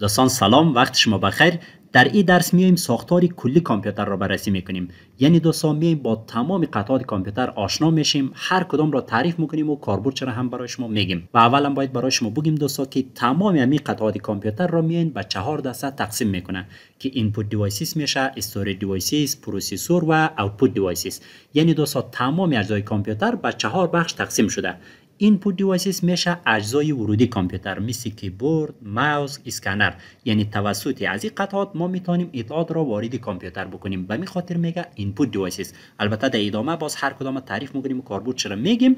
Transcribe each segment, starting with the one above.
دوستان سلام، وقت شما بخیر. در این درس میایم ساختار کلی کامپیوتر را بررسی میکنیم. یعنی دوستان میایم با تمام قطعات کامپیوتر آشنا میشیم، هر کدام را تعریف میکنیم و کاربردش را هم برای شما میگیم. و اولا باید برای شما بگیم دوستان که تمام همین قطعات کامپیوتر را میایم به 4 دسته تقسیم میکنه که اینپوت دیوایسز میشه، استوریج دیوایسز، پروسسور و آوتپوت دیوایسز. یعنی دوستان تمام اجزای کامپیوتر به 4 بخش تقسیم شده. اینپوت دیوایسز میشه اجزای ورودی کامپیوتر مثل کیبورد، ماوس، اسکنر. یعنی توسط از این قطعات ما میتونیم اطلاعات را وارد کامپیوتر بکنیم. به می خاطر میگه اینپوت دیوایسز. البته در ادامه باز هر کدام تعریف میکنیم و کاربرد چرا میگیم.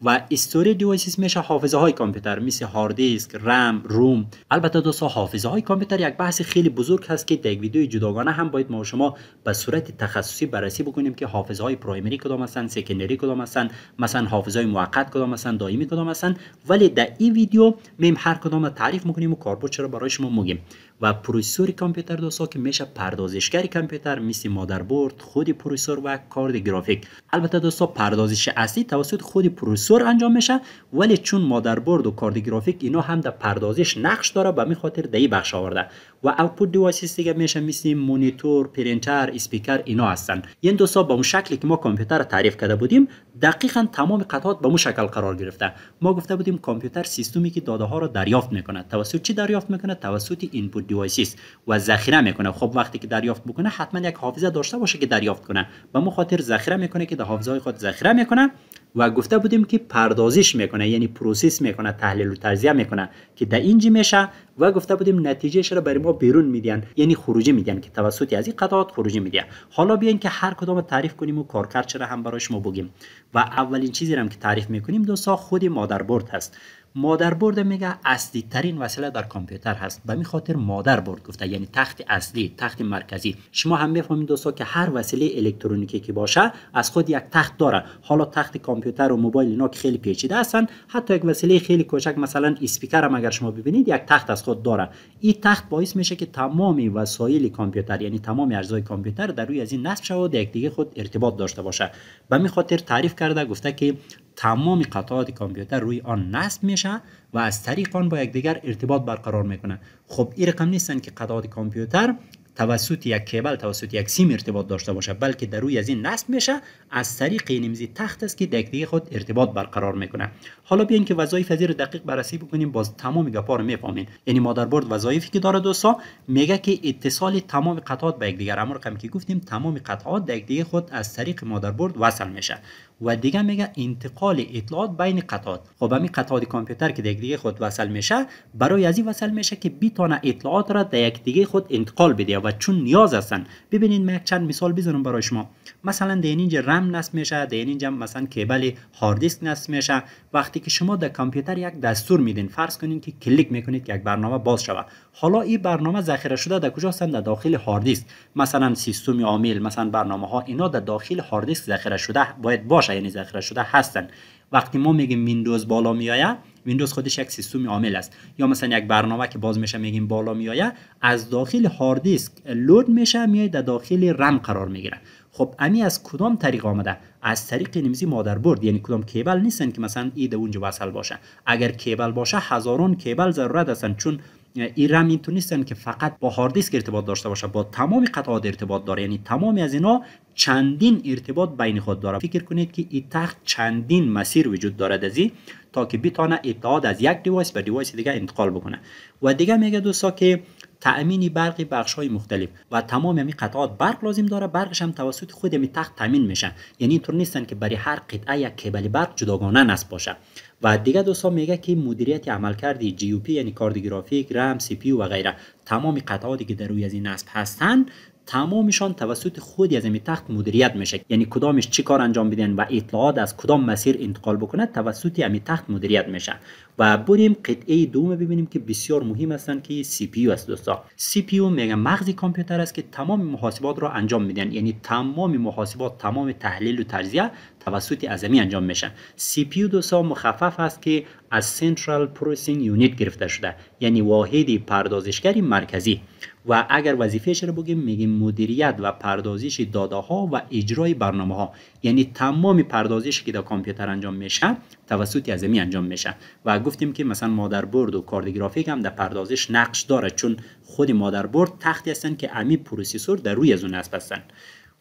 و استوریج دیوایسز میشه حافظه های کامپیوتر مثل هارد دیسک، رم، روم. البته دوستان حافظه های کامپیوتر یک بحث خیلی بزرگ هست که در یک ویدیو جداگانه هم باید ما و شما به صورت تخصصی بررسی بکنیم که حافظه های پرایمری کدام هستند، سکندری کدام هستند، مثلا حافظه های موقت کدام هستند، دائمی کدام هستند. ولی در این ویدیو میم هر کدام را تعریف میکنیم و کاربرد چرا برای شما میگیم. و پروسسور کامپیوتر دوستان که میشه پردازشگر کامپیوتر مثل مادربرد، خود پروسسور و کارت گرافیک. البته دوستان پردازش اصلی توسط خود پروسسور انجام میشه، ولی چون مادربرد و کارت گرافیک اینا هم در پردازش نقش داره به می خاطر در این بخش آورده. و آوتپوت دیوایسز دیگه میشه مثل مانیتور، پرینتر، اسپیکر اینا هستن. این دوستان به اون شکلی که ما کامپیوتر تعریف کرده بودیم دقیقاً تمام قطعات به اون شکل قرار گرفته. ما گفته بودیم کامپیوتر سیستمی که داده ها را دریافت میکنه. توسط چی دریافت میکنه؟ توسط اینپوت دیوایسز و ذخیره میکنه. خب وقتی که دریافت بکنه حتما یک حافظه داشته باشه که دریافت کنه. به اون خاطر ذخیره میکنه که در حافظه های خود ذخیره میکنه. و گفته بودیم که پردازش میکنه، یعنی پروسس میکنه، تحلیل و تجزیه میکنه که در اینجا میشه. و گفته بودیم نتیجهش را برای ما بیرون میدن، یعنی خروجی میدن که توسط از این قطعات خروجی میده. حالا بیاین که هر کدام تعریف کنیم و کارکرد چرا هم برای شما بگیم. و اولین چیزی هم که تعریف میکنیم دوستا خود مادربرد هست. مادربرد میگه اصلی ترین وسیله در کامپیوتر هست. به می خاطر مادربرد گفته، یعنی تخت اصلی، تخت مرکزی. شما هم میفهمید دوستا که هر وسیله الکترونیکی که باشه از خود یک تخت داره. حالا تخت کامپیوتر و موبایل اینا که خیلی پیچیده هستن، حتی یک وسیله خیلی کوچک مثلا اسپیکر هم اگر شما ببینید یک تخت از خود داره. این تخت باعث میشه که تمام وسایل کامپیوتر، یعنی تمام اجزای کامپیوتر در روی از این نصب شود و در یکدیگه خود ارتباط داشته باشه. به می خاطر تعریف کرده گفته که تمام قطعات کامپیوتر روی آن نصب میشه و از طریق آن با یکدیگر ارتباط برقرار میکنه. خب این رقم نیستن که قطعات کامپیوتر توسط یک کیبل، توسط یک سیم ارتباط داشته باشه، بلکه در روی از این نصب میشه از طریق این تخت است که در یکدیگه خود ارتباط برقرار میکنه. حالا بیاین که وظایف از دقیق بررسی بکنیم، باز تمام گپا رو میفهمین. یعنی مادربرد وظایفی که داره دوستا میگه که اتصال تمام قطعات به یکدیگر، اما رقمی که گفتیم تمام قطعات در یکدیگه خود از طریق مادربرد وصل میشه. و دیگه میگه انتقال اطلاعات بین قطعات. خب همین قطعات کامپیوتر که در یکدیگه خود وصل میشه، برای از این وصل میشه که بتونه اطلاعات را در یکدیگه خود انتقال بده و چون نیاز هستن. ببینید من یک چند مثال بزنم برای شما. مثلا در اینجا رم نصب میشه، در اینجا مثلا کیبل هارد دیسک نصب میشه. وقتی که شما در کامپیوتر یک دستور میدین، فرض کنین که کلیک میکنید که یک برنامه باز شود. حالا این برنامه ذخیره شده در کجا هستن؟ در داخل هارد دیسک. مثلا سیستم عامل، مثلا برنامه ها اینا در داخل هارد دیسک ذخیره شده باید باشه، یعنی ذخیره شده هستن. وقتی ما میگیم ویندوز بالا میآید، ویندوز خودش یک سیستم عامل است. یا مثلا یک برنامه که باز میشه میگیم بالا میآید، از داخل هارد دیسک لود میشه میاد در داخل رم قرار میگیره. خب امی از کدام طریق آمده؟ از طریق نمیزی مادربرد. یعنی کدام کیبل نیستن که مثلا ایده اونجا وصل باشه. اگر کیبل باشه هزاران کیبل ضرورت هستن، چون این رم اینطور نیستن که فقط با هارد دیسک ارتباط داشته باشه، با تمام قطعات ارتباط داره. یعنی تمام از اینا چندین ارتباط بین خود داره. فکر کنید که این تخت چندین مسیر وجود داره دزی تا که بتونه اطلاعات از یک دیوایس به دیوایس دیگه انتقال بکنه. و دیگه میگه دوستا که تأمین برق بخش‌های مختلف و تمام همین قطعات برق لازم داره. برقش هم توسط خود همین تخت تامین میشه. یعنی اینطور نیستن که برای هر قطعه یک کیبل برق جداگانه نصب باشه. و دیگه دوستا میگه که مدیریت عملکرد جی یو پی، یعنی کارت گرافیک، رم، سی پی یو و غیره، تمام قطعاتی که در روی از این نصب هستن تمامشان توسط خودی از این تخت مدیریت میشه. یعنی کدامش چی کار انجام بدن و اطلاعات از کدام مسیر انتقال بکنه توسط همین تخت مدیریت میشه. و بریم قطعه دوم ببینیم که بسیار مهم هستن که سی پی یو است دوستا. سی پی یو میگه مغز کامپیوتر است که تمام محاسبات را انجام میدن. یعنی تمام محاسبات، تمام تحلیل و تجزیه توسط عظمی انجام میشه. سی پی یو دوستان مخفف است که از سنترال پروسسینگ یونیت گرفته شده، یعنی واحد پردازشگری مرکزی. و اگر وظیفه‌اش رو بگیم میگیم مدیریت و پردازش داده ها و اجرای برنامه ها، یعنی تمام پردازشی که در کامپیوتر انجام میشه توسط عظمی انجام میشه. و گفتیم که مثلا مادربرد و کارت گرافیک هم در پردازش نقش داره، چون خود مادربرد تختی هستن که امی پروسسور در روی از اون نصب هستن.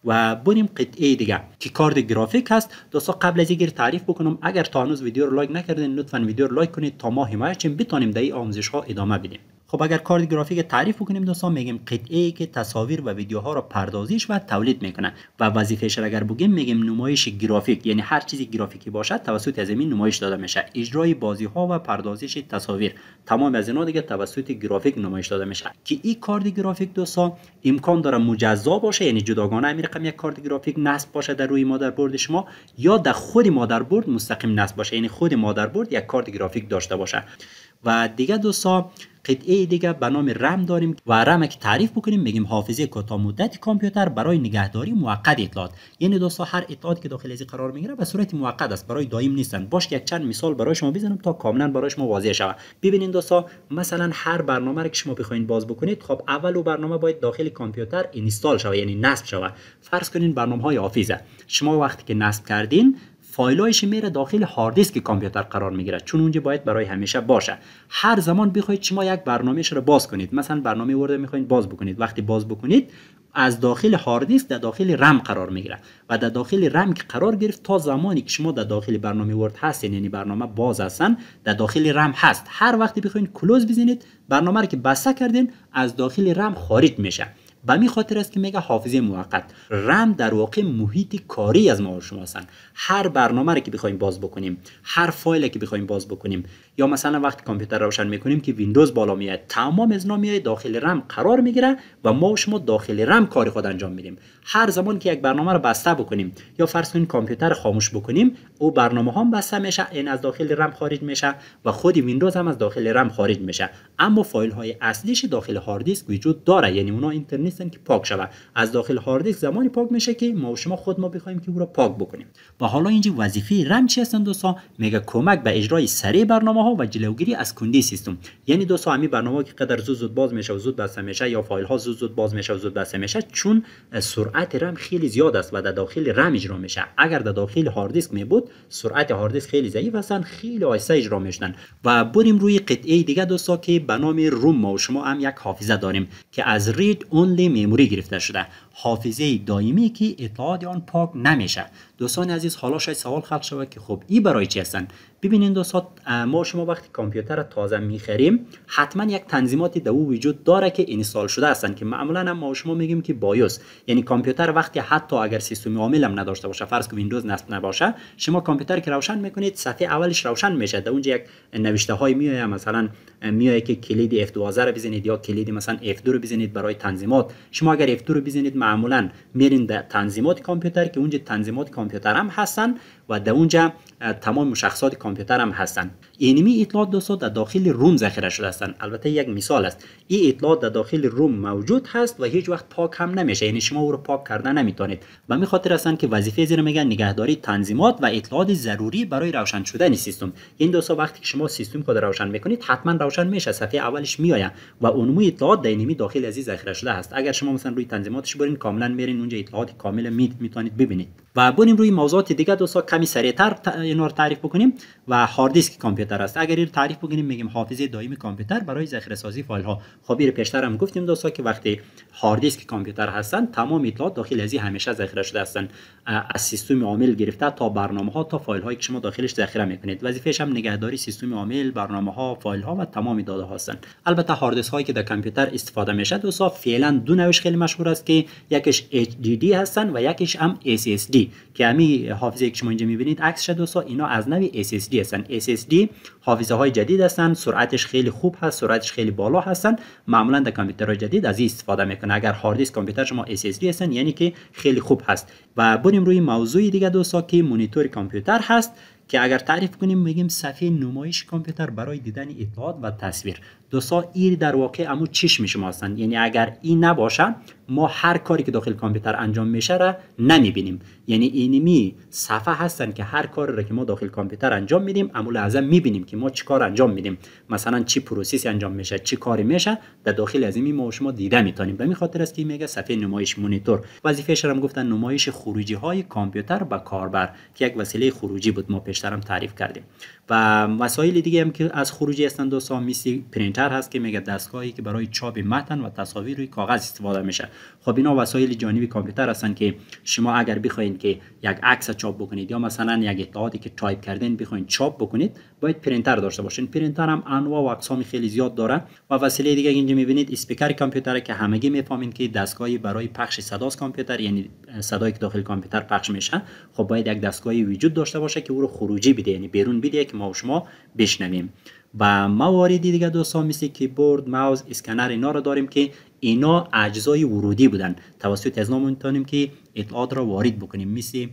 و بریم قطعه دیگه که کارت گرافیک هست. دوستا قبل از اینکه تعریف بکنم، اگر تا هنوز ویدیو رو لایک نکردین لطفاً ویدیو رو لایک کنید تا ما حمایت کنیم بتونیم در این آموزش ها ادامه بدیم. خب اگر کارت گرافیک تعریف بکنیم دوستان، میگیم قطعه ای که تصاویر و ویدیوها را پردازش و تولید میکنه. و وظیفه‌اش اگر بگیم میگیم نمایش گرافیک، یعنی هر چیزی گرافیکی باشد توسط عظمی نمایش داده میشه. اجرای بازی ها و پردازش تصاویر، تمام از اینا دیگه توسط گرافیک نمایش داده میشه. که این کارت گرافیک دوستان امکان داره مجزا باشه، یعنی جداگانه همین رقم یک کارت گرافیک نصب باشه در روی مادربرد شما، یا در خود مادربرد مستقیم نصب باشه، یعنی خود مادربرد یک کارت گرافیک داشته باشه. و دیگه دوستا قطعه دیگه به نام رم داریم و رم که تعریف بکنیم میگیم حافظه کوتاه مدت کامپیوتر برای نگهداری موقت اطلاعات. یعنی دوستا هر اطلاعاتی که داخل از قرار میگیره به صورت موقت است، برای دائم نیستن. باش یک چند مثال برای شما بزنم تا کاملا برای شما واضح شود. ببینید دوستا، مثلا هر برنامه را که شما بخواید باز بکنید، خب اول برنامه باید داخل کامپیوتر اینستال شود، یعنی نصب شود. فرض کنین برنامه‌های آفیزه، شما وقتی که نصب کردین فایلایش میره داخل هارد دیسک کامپیوتر قرار میگیره، چون اونجا باید برای همیشه باشه. هر زمان بخواید شما یک برنامه‌اش رو باز کنید، مثلا برنامه ورد میخواید باز بکنید، وقتی باز بکنید از داخل هارد دیسک در داخل رم قرار میگیره و در داخل رم که قرار گرفت تا زمانی که شما در داخل برنامه ورد هستین، یعنی برنامه باز هستن، در داخل رم هست. هر وقتی بخواید کلوز بزنید، برنامه رو که بسته کردین از داخل رم خارج میشه. به می خاطر است که میگه حافظه موقت. رم در واقع محیط کاری از ما و شما هستن. هر برنامه رو که بخوایم باز بکنیم، هر فایلی که بخوایم باز بکنیم، یا مثلا وقتی کامپیوتر روشن میکنیم که ویندوز بالا میاد، تمام از اینا میاد داخل رم قرار میگیره و ما و شما داخل رم کار خود انجام میدیم. هر زمان که یک برنامه رو بسته بکنیم یا فرض کنید کامپیوتر خاموش بکنیم، او برنامه هم بسته میشه، این از داخل رم خارج میشه و خود ویندوز هم از داخل رم خارج میشه. اما فایل های اصلیش داخل هارد دیسک وجود داره، یعنی اونا اینترنت که پاک شود. از داخل هارد دیسک زمانی پاک میشه که ما و شما خود ما بخوایم که او را پاک بکنیم. و حالا اینجا وظیفه رم چی هستن دوستا؟ میگه کمک به اجرای سریع برنامه‌ها و جلوگیری از کندی سیستم. یعنی دوستا همین برنامه‌ها که قدر زود باز میشه و زود بسته میشه، یا فایل ها زود باز میشه و زود بسته میشه، چون سرعت رم خیلی زیاد است و در داخل رم اجرا میشه. اگر در داخل هارد دیسک می بود، سرعت هارد دیسک خیلی ضعیف هستن، خیلی آهسته اجرا میشدن. و بریم روی قطعه دیگه دوستا که به نام روم. ما و شما هم یک حافظه داریم که از رید اونلی مموری گرفته شده، حافظه دائمی که اطلاعات آن پاک نمیشه. دوستان عزیز، حالا شاید سوال خلق شود که خب این برای چی هستن؟ ببینید دوستان، ما شما وقتی کامپیوتر تازه میخریم حتما یک تنظیماتی در او وجود داره که اینستال شده هستن، که معمولا هم ما شما میگیم که بایوس. یعنی کامپیوتر وقتی حتی اگر سیستم عامل هم نداشته باشه، فرض کنید ویندوز نصب نباشه، شما کامپیوتر که روشن میکنید صفحه اولش روشن میشه، در اونجا یک نوشته های میاد، مثلا میاد که کلید F12 رو بزنید یا کلید مثلا F2 رو بزنید برای تنظیمات. شما اگر F2 رو بزنید معمولا میرین در تنظیمات کامپیوتر که اونجا تنظیمات کامپیوتر هم هستن و در اونجا تمام مشخصات کامپیوتر هم هستن. اینمی اطلاعات دوستان در داخل روم ذخیره شده هستن. البته یک مثال است، این اطلاعات در داخل روم موجود هست و هیچ وقت پاک هم نمیشه، یعنی شما او رو پاک کردن نمیتونید. و می خاطر هستن که وظیفه زیر میگن نگهداری تنظیمات و اطلاعات ضروری برای روشن شدن سیستم. این دوستان وقتی که شما سیستم خود روشن میکنید حتما روشن میشه، صفحه اولش میآید و عمومی اطلاعات در اینمی داخل از ذخیره شده هست. اگر شما مثلا روی تنظیماتش برین کاملا میرین اونجا اطلاعات کامل میتونید ببینید. و بریم روی موضوعات دیگه دوستان کمی سریعتر اینا رو تعریف بکنیم. و هارد دیسک کامپیوتر است. اگر این تعریف بکنیم میگیم حافظه دائمی کامپیوتر برای ذخیره سازی فایل ها. خب این پیشتر هم گفتیم دوستان که وقتی هارد دیسک کامپیوتر هستن تمام اطلاعات داخل از همیشه ذخیره شده هستن، از سیستم عامل گرفته تا برنامه ها تا فایل هایی که شما داخلش ذخیره میکنید. وظیفه‌ش هم نگهداری سیستم عامل، برنامه ها، فایل ها و تمام داده ها هستن. البته هارد دیسک هایی که در کامپیوتر استفاده میشه دوستان فعلا دو نوعش خیلی مشهور است که یکیش HDD هستن و یکیش هم SSD که همین حافظه که شما اینجا میبینید عکسش دوستان اینا از نوع SSD هستن. SSD حافظه های جدید هستن، سرعتش خیلی خوب هست، سرعتش خیلی بالا هستن. معمولا در کامپیوترهای جدید از این استفاده میکنه. اگر هارد دیسک کامپیوتر شما SSD هستن یعنی که خیلی خوب هست. و بریم روی موضوع دیگه دوستان که مانیتور کامپیوتر هست که اگر تعریف کنیم میگیم صفحه نمایش کامپیوتر برای دیدن اطلاعات و تصویر. دوستا این در واقع امو چشم شما هستند. یعنی اگر این نباشه ما هر کاری که داخل کامپیوتر انجام میشه را نمیبینیم. یعنی اینمی صفحه هستن که هر کاری را که ما داخل کامپیوتر انجام میدیم امو لحظه میبینیم که ما چی کار انجام میدیم، مثلا چی پروسسی انجام میشه، چی کاری میشه در داخل از این ما شما دیده میتونیم. به این خاطر است که میگه صفحه نمایش مانیتور. وظیفه‌اش هم گفتن نمایش خروجی های کامپیوتر به کاربر که یک وسیله خروجی بود، ما پیشترم تعریف کردیم. و وسایل دیگه هم که از خروجی هستند دوستا مثل پرینتر هست که میگه دستگاهی که برای چاپ متن و تصاویر روی کاغذ استفاده میشه. خب اینا وسایل جانبی کامپیوتر هستن که شما اگر بخواید که یک عکس چاپ بکنید یا مثلا یک اطلاعاتی که تایپ کردین بخواید چاپ بکنید باید پرینتر داشته باشین. پرینتر هم انواع و اقسام خیلی زیاد داره. و وسیله دیگه اینجا میبینید اسپیکر کامپیوتر که همگی میفهمین که دستگاهی برای پخش صداست کامپیوتر، یعنی صدایی که داخل کامپیوتر پخش میشه. خب باید یک دستگاهی وجود داشته باشه که او رو خروجی بده، یعنی بیرون بده که ما و شما بشنویم. و مواردی دیگه دوستان مثل کیبورد، ماوس، اسکنر اینا رو داریم که اینا اجزای ورودی بودن. توسط از اینا میتونیم که اطلاعات را وارد بکنیم. مثل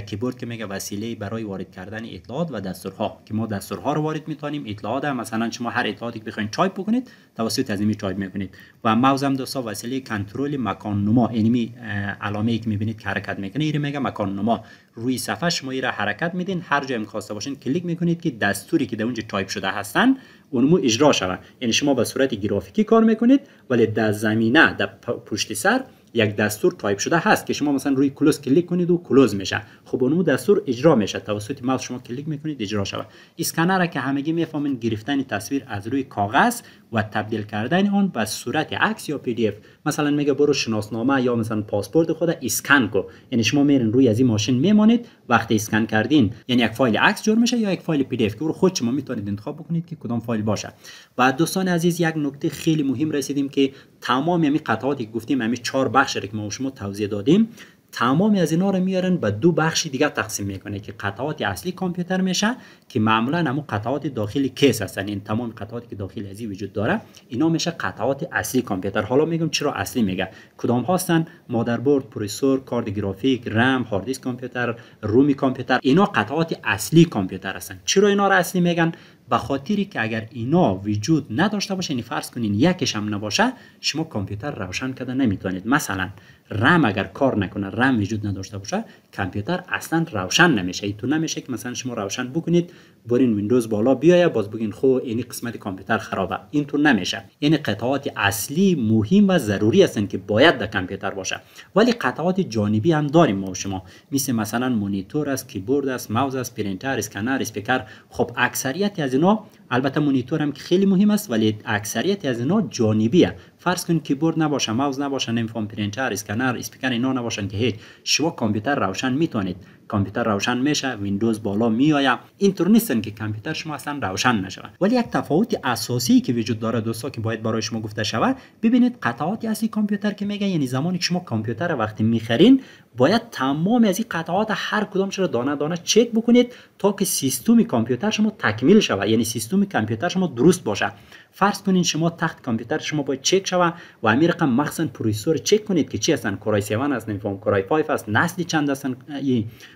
کیبورد که میگه وسیله برای وارد کردن اطلاعات و دستورها که ما دستورها رو وارد میتونیم. اطلاعات هم مثلا شما هر اطلاعاتی که بخواید تایپ بکنید توسط از این تایپ میکنید. و ماوس هم دوستا وسیله کنترل مکان نما، یعنی علامه ای که میبینید که حرکت میکنه این میگه مکان نما. روی صفحه شما این را حرکت میدین، هر جایی خواسته باشین کلیک میکنید که دستوری که در اونجا تایپ شده هستن اونمو اجرا شود. یعنی شما به صورت گرافیکی کار میکنید ولی در زمینه در پشت سر یک دستور تایپ شده هست که شما مثلا روی کلوز کلیک کنید و کلوز میشه. خب اونمو دستور اجرا میشه توسط ماوس شما کلیک میکنید اجرا شود. اسکنر که همگی میفهمین گرفتن تصویر از روی کاغذ و تبدیل کردن آن به صورت عکس یا پی دی اف. مثلا میگه برو شناسنامه یا مثلا پاسپورت خود اسکن کو، یعنی شما میرین روی از این ماشین میمانید، وقتی اسکن کردین یعنی یک فایل عکس جور میشه یا یک فایل پی دی اف که رو خود شما میتونید انتخاب بکنید که کدام فایل باشه. و دوستان عزیز یک نکته خیلی مهم رسیدیم که تمام همین قطعاتی که گفتیم همین 4 بخش که ما شما توضیح دادیم تمام از اینا رو میارن به 2 بخش دیگه تقسیم میکنه که قطعات اصلی کامپیوتر میشه که معمولا همون قطعات داخلی کیس هستن. این تمام قطعاتی که داخل ازی وجود داره اینا میشه قطعات اصلی کامپیوتر. حالا میگم چرا اصلی میگه، کدام هستن؟ مادربرد، پروسسور، کارت گرافیک، رم، هارد دیسک کامپیوتر، رومی کامپیوتر. اینا قطعات اصلی کامپیوتر هستن. چرا اینا رو اصلی میگن؟ به خاطری که اگر اینا وجود نداشته باشه، یعنی فرض کنین یکیش هم نباشه، شما کامپیوتر روشن کردن نمیتونید. مثلا رم اگر کار نکنه، رم وجود نداشته باشه، کامپیوتر اصلا روشن نمیشه. اینطور نمیشه که مثلا شما روشن بکنید برین ویندوز بالا بیایه باز بگین خب این قسمت کامپیوتر خرابه. اینطور نمیشه. یعنی قطعات اصلی مهم و ضروری هستن که باید در کامپیوتر باشه. ولی قطعات جانبی هم داریم ما و شما، مثلا مانیتور است، کیبورد است، ماوس است، پرینتر، اسکنر، اسپیکر. خب اکثریت از اینا، البته مانیتور هم که خیلی مهم است ولی اکثریت از اینا جانبیه. فرض کن کیبورد نباشه، ماوس نباشه، نمیفهم پرینتر، اسکنر، اسپیکر اینا نباشن که هیچ، شما کامپیوتر روشن میتونید. کامپیوتر روشن میشه، ویندوز بالا میآید. اینطور نیستن که کامپیوتر شما اصلا روشن نشه. ولی یک تفاوت اساسی که وجود داره دوستا که باید برای شما گفته شود، ببینید قطعات اصلی کامپیوتر که میگه، یعنی زمانی که شما کامپیوتر وقتی میخرین باید تمام از این قطعات هر کدامش رو دانه دانه چک بکنید تا که سیستم کامپیوتر شما تکمیل شود، یعنی سیستم کامپیوتر شما درست باشه. فرض کنین شما تخت کامپیوتر شما باید چک شود و همین رقم مخصوصا پروسسور چک کنید که چی هستن، کورای 7 است، نمیفهم کورای 5 است، نسل چند هستن،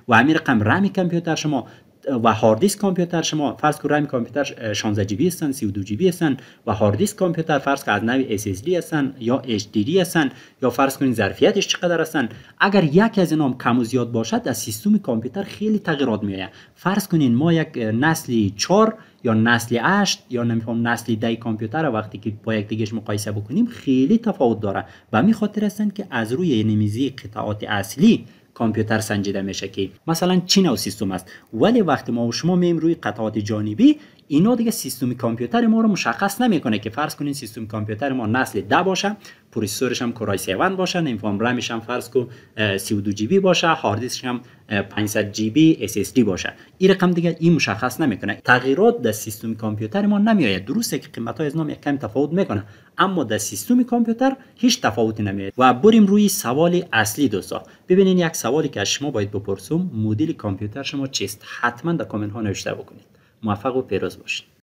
و همین رقم رم کامپیوتر شما و هارد دیسک کامپیوتر شما. فرض کن رم کامپیوتر 16 جی بی هستن، 32 جی بی هستن، و هارد دیسک کامپیوتر فرض کن از نوع اس اس دی هستن یا اچ دی دی هستن، یا فرض کنین ظرفیتش چقدر هستن. اگر یک از اینا کم و زیاد باشد در سیستم کامپیوتر خیلی تغییرات میآید. فرض کنین ما یک نسل 4 یا نسل 8 یا نمیفهم نسل 10 کامپیوتر وقتی که با یک دیگهش مقایسه بکنیم خیلی تفاوت داره. و همین خاطر هستن که از روی نمیزی قطعات اصلی کامپیوتر سنجیده میشه که مثلا چی نوع سیستم است. ولی وقتی ما و شما میایم روی قطعات جانبی، اینا دیگه سیستم کامپیوتر ما رو مشخص نمیکنه که فرض کنین سیستم کامپیوتر ما نسل 10 باشه، پروسسورش هم کورای 7 باشه، نمیفهم رمش هم فرض کو 32 جی بی باشه، هارد دیسکش هم 500 جی بی اس اس دی باشه. این رقم دیگه این مشخص نمیکنه. تغییرات در سیستم کامپیوتر ما نمیآید. درسته که قیمت‌های از نام یک کم تفاوت میکنه، اما در سیستم کامپیوتر هیچ تفاوتی نمیاد. و بریم روی سوال اصلی دوستا. ببینین یک سوالی که از شما باید بپرسم، مدل کامپیوتر شما چیست؟ حتما در کامنت ها نوشته بکنید. موفق و پیروز باشید.